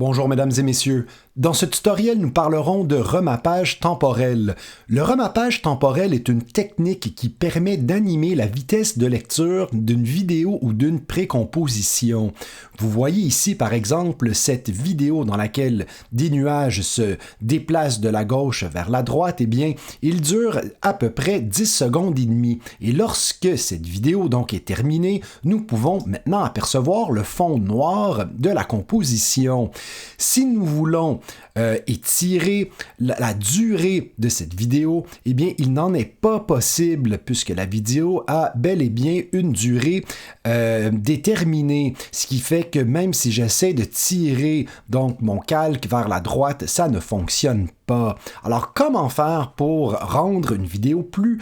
Bonjour mesdames et messieurs. Dans ce tutoriel, nous parlerons de remappage temporel. Le remappage temporel est une technique qui permet d'animer la vitesse de lecture d'une vidéo ou d'une précomposition. Vous voyez ici par exemple cette vidéo dans laquelle des nuages se déplacent de la gauche vers la droite. Eh bien, il dure à peu près 10 secondes et demie. Et lorsque cette vidéo donc est terminée, nous pouvons maintenant apercevoir le fond noir de la composition. Si nous voulons étirer la durée de cette vidéo, eh bien, il n'en est pas possible puisque la vidéo a bel et bien une durée déterminée, ce qui fait que même si j'essaie de tirer donc mon calque vers la droite, ça ne fonctionne pas. Alors, comment faire pour rendre une vidéo plus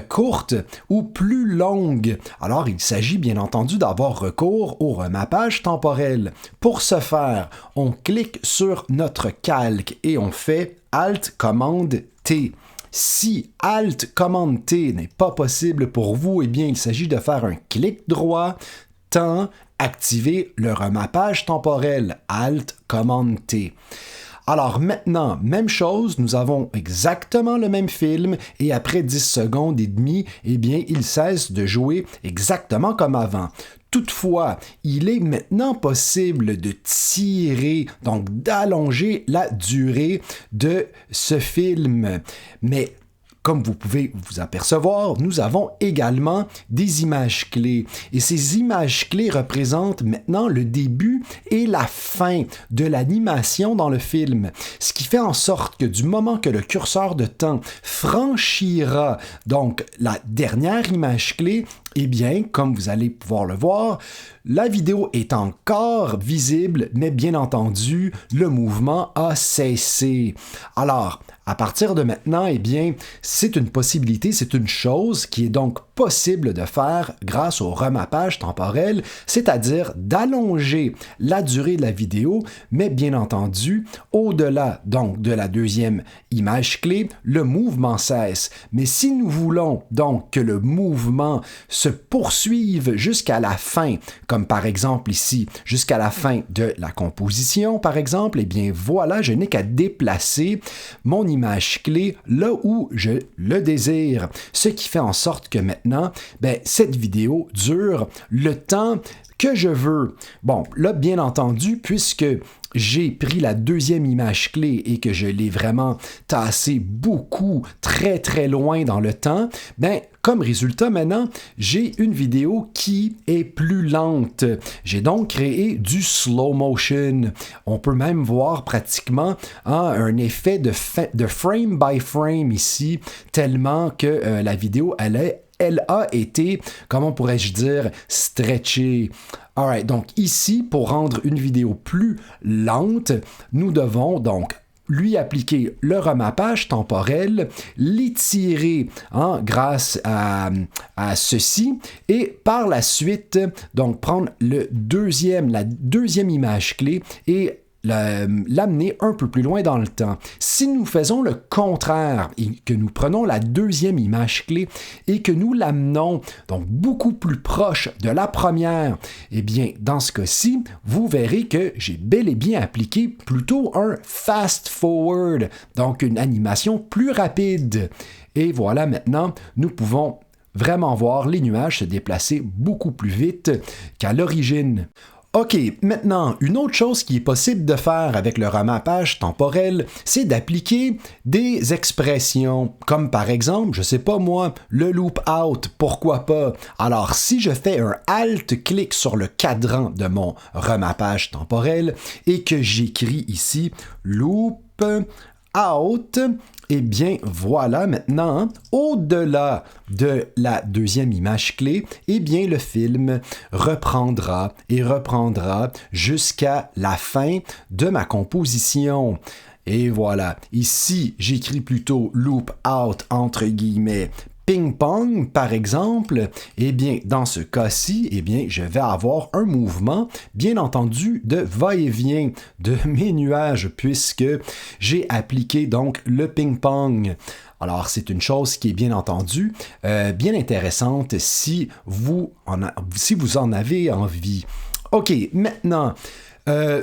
courte ou plus longue? Alors, il s'agit bien entendu d'avoir recours au remappage temporel. Pour ce faire, on clique sur notre calque et on fait Alt-Commande-T. Si Alt-Commande-T n'est pas possible pour vous, eh bien, il s'agit de faire un clic droit, temps, activer le remappage temporel, Alt-Commande-T. Alors maintenant, même chose, nous avons exactement le même film et après 10 secondes et demie, eh bien, il cesse de jouer exactement comme avant. Toutefois, il est maintenant possible de tirer, donc d'allonger la durée de ce film. Mais comme vous pouvez vous apercevoir, nous avons également des images clés. Et ces images clés représentent maintenant le début et la fin de l'animation dans le film. Ce qui fait en sorte que du moment que le curseur de temps franchira donc la dernière image clé, eh bien, comme vous allez pouvoir le voir, la vidéo est encore visible, mais bien entendu, le mouvement a cessé. Alors, à partir de maintenant, eh bien, c'est une possibilité, c'est une chose qui est donc possible de faire grâce au remappage temporel, c'est-à-dire d'allonger la durée de la vidéo, mais bien entendu, au-delà donc de la deuxième image clé, le mouvement cesse. Mais si nous voulons donc que le mouvement se poursuive jusqu'à la fin, comme par exemple ici, jusqu'à la fin de la composition, par exemple, eh bien voilà, je n'ai qu'à déplacer mon image clé là où je le désire. Ce qui fait en sorte que maintenant, cette vidéo dure le temps que je veux. Bon, là, bien entendu, puisque j'ai pris la deuxième image clé et que je l'ai vraiment tassé beaucoup, très très loin dans le temps, comme résultat maintenant, j'ai une vidéo qui est plus lente. J'ai donc créé du slow motion. On peut même voir pratiquement un effet de frame by frame ici, tellement que la vidéo, elle a été, comment pourrais-je dire, stretchée. Alright, donc ici, pour rendre une vidéo plus lente, nous devons donc lui appliquer le remappage temporel, l'étirer grâce à ceci, et par la suite, donc prendre la deuxième image clé et l'amener un peu plus loin dans le temps. Si nous faisons le contraire et que nous prenons la deuxième image clé et que nous l'amenons donc beaucoup plus proche de la première, eh bien, dans ce cas-ci, vous verrez que j'ai bel et bien appliqué plutôt un fast forward, donc une animation plus rapide. Et voilà, maintenant, nous pouvons vraiment voir les nuages se déplacer beaucoup plus vite qu'à l'origine. OK, maintenant, une autre chose qui est possible de faire avec le remappage temporel, c'est d'appliquer des expressions, comme par exemple, je sais pas moi, le loop out, pourquoi pas. Alors, si je fais un alt-clic sur le cadran de mon remappage temporel et que j'écris ici loop out, eh bien, voilà maintenant, au-delà de la deuxième image clé, eh bien, le film reprendra et reprendra jusqu'à la fin de ma composition. Et voilà, ici, j'écris plutôt loop out entre guillemets ping-pong, par exemple, eh bien, dans ce cas-ci, eh bien, je vais avoir un mouvement, bien entendu, de va-et-vient de mes nuages, puisque j'ai appliqué donc le ping-pong. Alors, c'est une chose qui est bien entendu bien intéressante si vous en avez envie. OK, maintenant,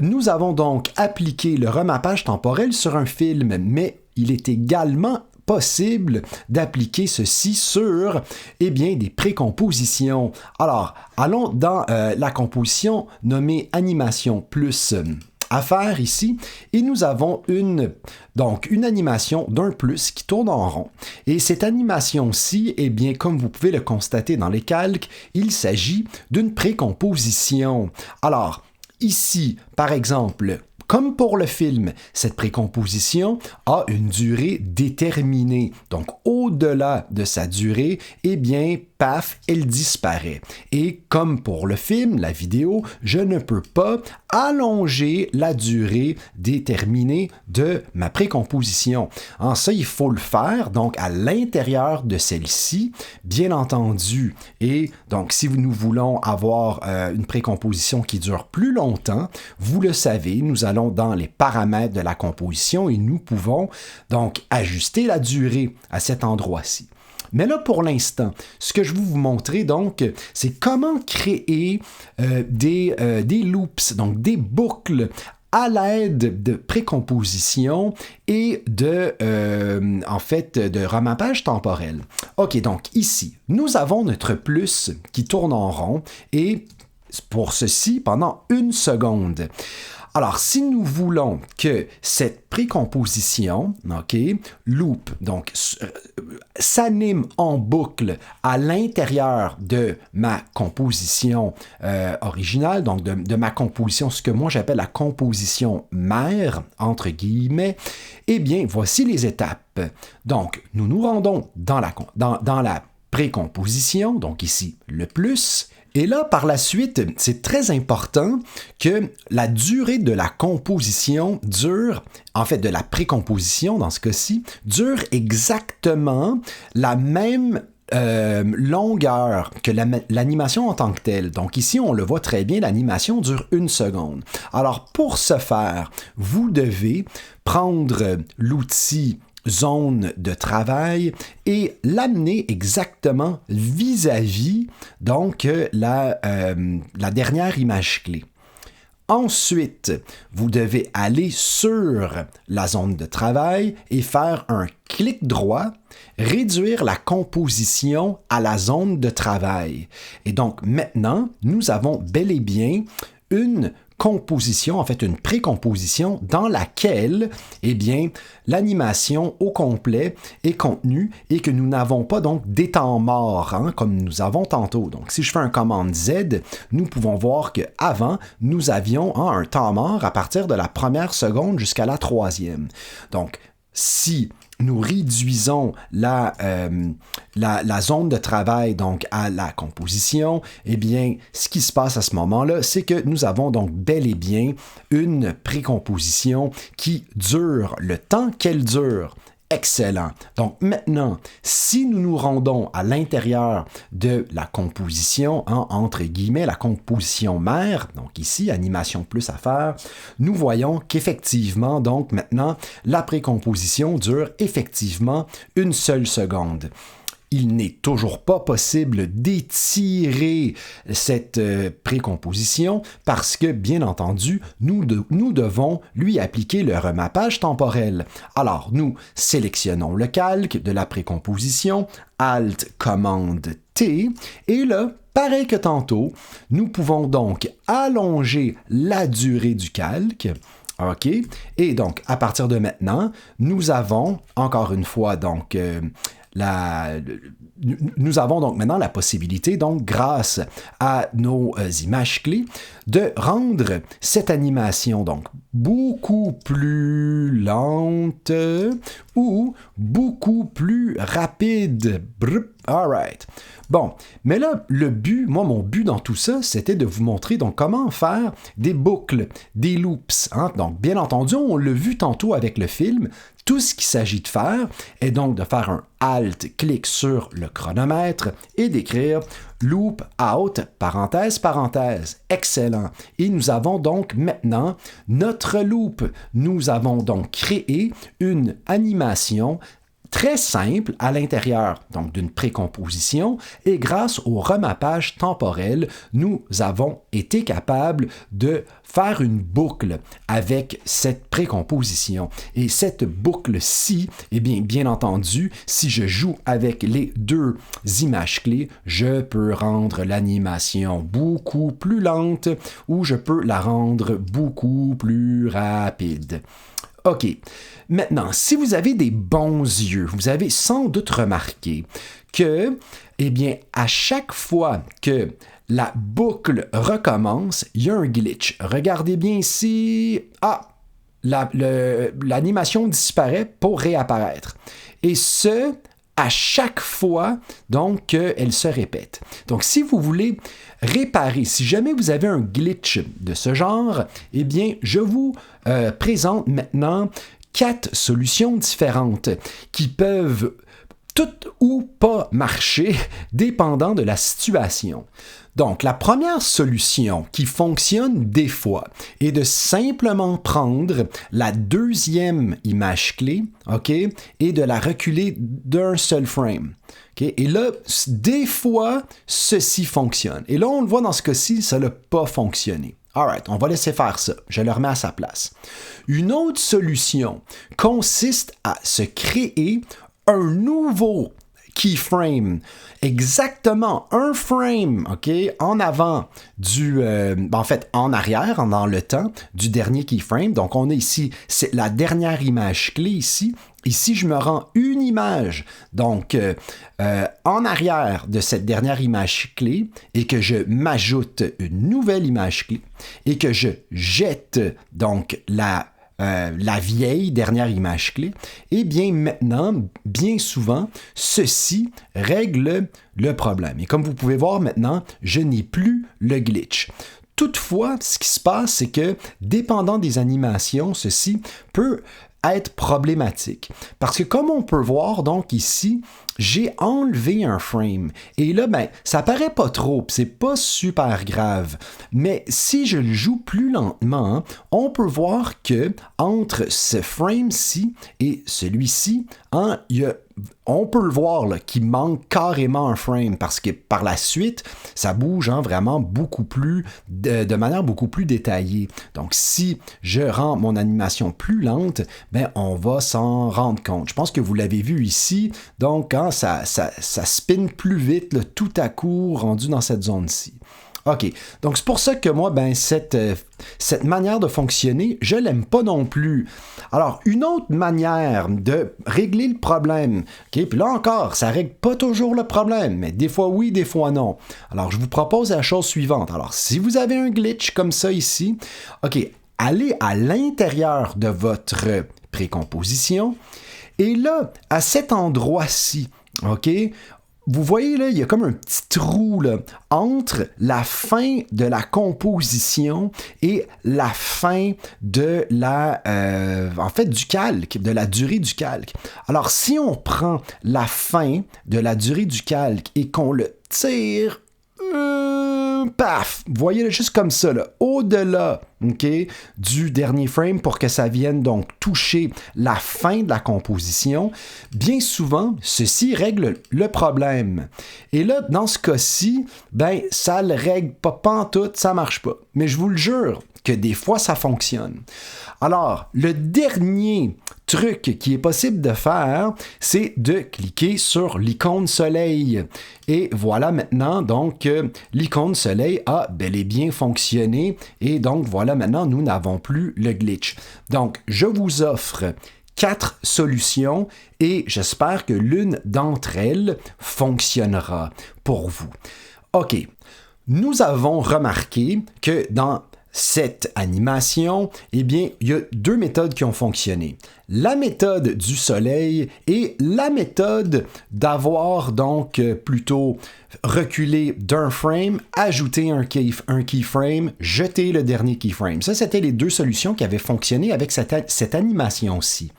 Nous avons donc appliqué le remappage temporel sur un film, mais il est également possible d'appliquer ceci sur, eh bien, des précompositions. Alors, allons dans la composition nommée animation plus à faire ici, et nous avons une animation d'un plus qui tourne en rond. Et cette animation-ci, eh bien, comme vous pouvez le constater dans les calques, il s'agit d'une précomposition. Alors, ici, par exemple, comme pour le film, cette précomposition a une durée déterminée. Donc, au-delà de sa durée, eh bien, paf, elle disparaît. Et comme pour le film, la vidéo, je ne peux pas allonger la durée déterminée de ma précomposition. En ça, il faut le faire, donc, à l'intérieur de celle-ci, bien entendu. Et donc, si nous voulons avoir une précomposition qui dure plus longtemps, vous le savez, nous allons dans les paramètres de la composition et nous pouvons donc ajuster la durée à cet endroit-ci. Mais là, pour l'instant, ce que je vais vous montrer, donc, c'est comment créer des loops, donc des boucles à l'aide de précomposition et de remappage temporel. OK, donc ici, nous avons notre plus qui tourne en rond et pour ceci pendant 1 seconde. Alors, si nous voulons que cette précomposition, OK, loop, donc s'anime en boucle à l'intérieur de ma composition originale, donc de ma composition, ce que moi j'appelle la composition mère, entre guillemets, eh bien, voici les étapes. Donc, nous nous rendons dans la précomposition, donc ici, le plus. Et là, par la suite, c'est très important que la durée de la composition dure, en fait de la précomposition dans ce cas-ci, dure exactement la même longueur que l'animation en tant que telle. Donc ici, on le voit très bien, l'animation dure 1 seconde. Alors pour ce faire, vous devez prendre l'outil zone de travail et l'amener exactement vis-à-vis donc la dernière image clé. Ensuite, vous devez aller sur la zone de travail et faire un clic droit, réduire la composition à la zone de travail. Et donc maintenant, nous avons bel et bien une composition, en fait une précomposition dans laquelle, eh bien, l'animation au complet est contenue et que nous n'avons pas donc des temps morts, comme nous avons tantôt. Donc, si je fais un commande Z, nous pouvons voir qu'avant, nous avions un temps mort à partir de la première seconde jusqu'à la 3e. Donc, si nous réduisons la zone de travail donc à la composition, eh bien, ce qui se passe à ce moment-là, c'est que nous avons donc bel et bien une précomposition qui dure le temps qu'elle dure. Excellent. Donc maintenant, si nous nous rendons à l'intérieur de la composition, entre guillemets, la composition mère, donc ici, animation plus à faire, nous voyons qu'effectivement, donc maintenant, la précomposition dure effectivement 1 seule seconde. Il n'est toujours pas possible d'étirer cette précomposition parce que, bien entendu, nous devons lui appliquer le remappage temporel. Alors, nous sélectionnons le calque de la précomposition, Alt, Commande, T, et là, pareil que tantôt, nous pouvons donc allonger la durée du calque. OK? Et donc, à partir de maintenant, nous avons, encore une fois, donc, nous avons donc maintenant la possibilité, donc grâce à nos images clés, de rendre cette animation donc beaucoup plus lente ou beaucoup plus rapide. All right. Bon, mais là, mon but dans tout ça, c'était de vous montrer donc comment faire des boucles, des loops. Donc, bien entendu, on l'a vu tantôt avec le film. Tout ce qu'il s'agit de faire est donc de faire un Alt-clic sur le chronomètre et d'écrire loop out, parenthèse, parenthèse. Excellent. Et nous avons donc maintenant notre loop. Nous avons donc créé une animation très simple à l'intérieur donc d'une précomposition et grâce au remappage temporel, nous avons été capables de faire une boucle avec cette précomposition. Et cette boucle-ci, eh bien entendu, si je joue avec les deux images clés, je peux rendre l'animation beaucoup plus lente ou je peux la rendre beaucoup plus rapide. OK. Maintenant, si vous avez des bons yeux, vous avez sans doute remarqué que, eh bien, à chaque fois que la boucle recommence, il y a un glitch. Regardez bien ici. L'animation disparaît pour réapparaître. Et ce, à chaque fois, donc, qu'elle se répète. Donc, si vous voulez réparer, si jamais vous avez un glitch de ce genre, eh bien, je vous présente maintenant 4 solutions différentes qui peuvent toutes ou pas marcher, dépendant de la situation. Donc, la première solution qui fonctionne des fois est de simplement prendre la deuxième image clé, OK, et de la reculer d'un seul frame. Okay? Et là, des fois, ceci fonctionne. Et là, on le voit dans ce cas-ci, ça n'a pas fonctionné. Alright, on va laisser faire ça. Je le remets à sa place. Une autre solution consiste à se créer un nouveau keyframe, exactement un frame, OK, en avant en arrière, dans le temps du dernier keyframe. Donc, on a ici, c'est la dernière image clé ici. Ici, je me rends une image, donc en arrière de cette dernière image clé et que je m'ajoute une nouvelle image clé et que je jette donc la vieille dernière image clé, et bien maintenant, bien souvent, ceci règle le problème. Et comme vous pouvez voir maintenant, je n'ai plus le glitch. Toutefois, ce qui se passe, c'est que, dépendant des animations, ceci peut être problématique. Parce que comme on peut voir donc ici, j'ai enlevé un frame. Et là, ça paraît pas trop, c'est pas super grave. Mais si je le joue plus lentement, on peut voir que entre ce frame-ci et celui-ci, on peut le voir qu'il manque carrément un frame parce que par la suite, ça bouge vraiment beaucoup plus, de manière beaucoup plus détaillée. Donc, si je rends mon animation plus lente, on va s'en rendre compte. Je pense que vous l'avez vu ici. Donc, quand ça spinne plus vite, tout à coup, rendu dans cette zone-ci. OK. Donc, c'est pour ça que moi, cette manière de fonctionner, je l'aime pas non plus. Alors, une autre manière de régler le problème, OK, puis là encore, ça règle pas toujours le problème, mais des fois oui, des fois non. Alors, je vous propose la chose suivante. Alors, si vous avez un glitch comme ça ici, OK, allez à l'intérieur de votre précomposition, et là, à cet endroit-ci, OK, vous voyez là, il y a comme un petit trou là, entre la fin de la composition et la fin de du calque, de la durée du calque. Alors, si on prend la fin de la durée du calque et qu'on le tire, paf, vous voyez là, juste comme ça, là, au-delà, OK, du dernier frame pour que ça vienne donc toucher la fin de la composition, bien souvent, ceci règle le problème. Et là, dans ce cas-ci, ça le règle pas pantoute, ça marche pas. Mais je vous le jure que des fois, ça fonctionne. Alors, le dernier truc qui est possible de faire, c'est de cliquer sur l'icône soleil. Et voilà maintenant, donc, l'icône soleil a bel et bien fonctionné. Et donc, voilà maintenant, nous n'avons plus le glitch. Donc, je vous offre 4 solutions et j'espère que l'une d'entre elles fonctionnera pour vous. OK. Nous avons remarqué que dans cette animation, eh bien, il y a 2 méthodes qui ont fonctionné. La méthode du soleil et la méthode d'avoir donc plutôt reculé d'un frame, ajouté un keyframe, jeter le dernier keyframe. Ça, c'était les 2 solutions qui avaient fonctionné avec cette animation-ci.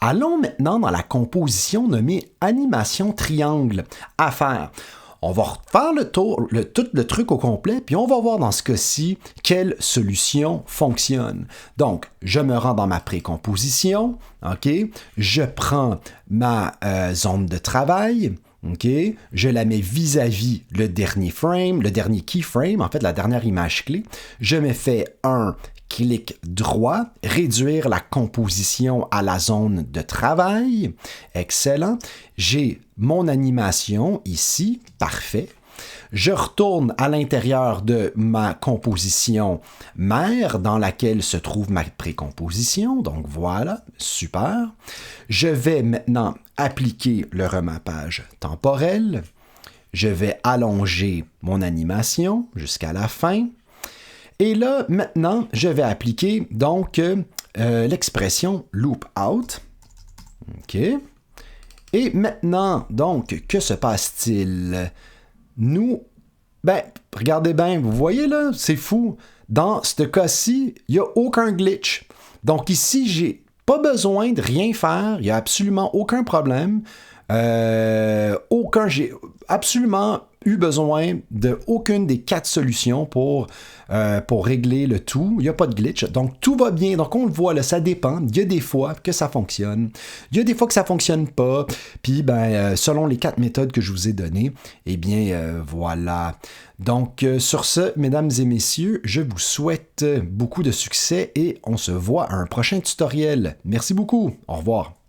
Allons maintenant dans la composition nommée animation triangle à faire. On va refaire tout le truc au complet, puis on va voir dans ce cas-ci quelle solution fonctionne. Donc, je me rends dans ma précomposition, OK? Je prends ma zone de travail, OK? Je la mets vis-à-vis le dernier frame, le dernier keyframe, en fait, la dernière image clé. Je me fais un clic droit, réduire la composition à la zone de travail. Excellent. J'ai mon animation ici. Parfait. Je retourne à l'intérieur de ma composition mère dans laquelle se trouve ma précomposition. Donc voilà, super. Je vais maintenant appliquer le remappage temporel. Je vais allonger mon animation jusqu'à la fin. Et là, maintenant, je vais appliquer donc l'expression loop out. OK. Et maintenant, donc, que se passe-t-il? Nous, regardez bien, vous voyez là, c'est fou. Dans ce cas-ci, il n'y a aucun glitch. Donc ici, j'ai pas besoin de rien faire, il n'y a absolument aucun problème. J'ai absolument eu besoin de aucune des 4 solutions pour régler le tout. Il n'y a pas de glitch. Donc, tout va bien. Donc, on le voit, là, ça dépend. Il y a des fois que ça fonctionne. Il y a des fois que ça ne fonctionne pas. Puis, selon les 4 méthodes que je vous ai données, voilà. Donc, sur ce, mesdames et messieurs, je vous souhaite beaucoup de succès et on se voit à un prochain tutoriel. Merci beaucoup. Au revoir.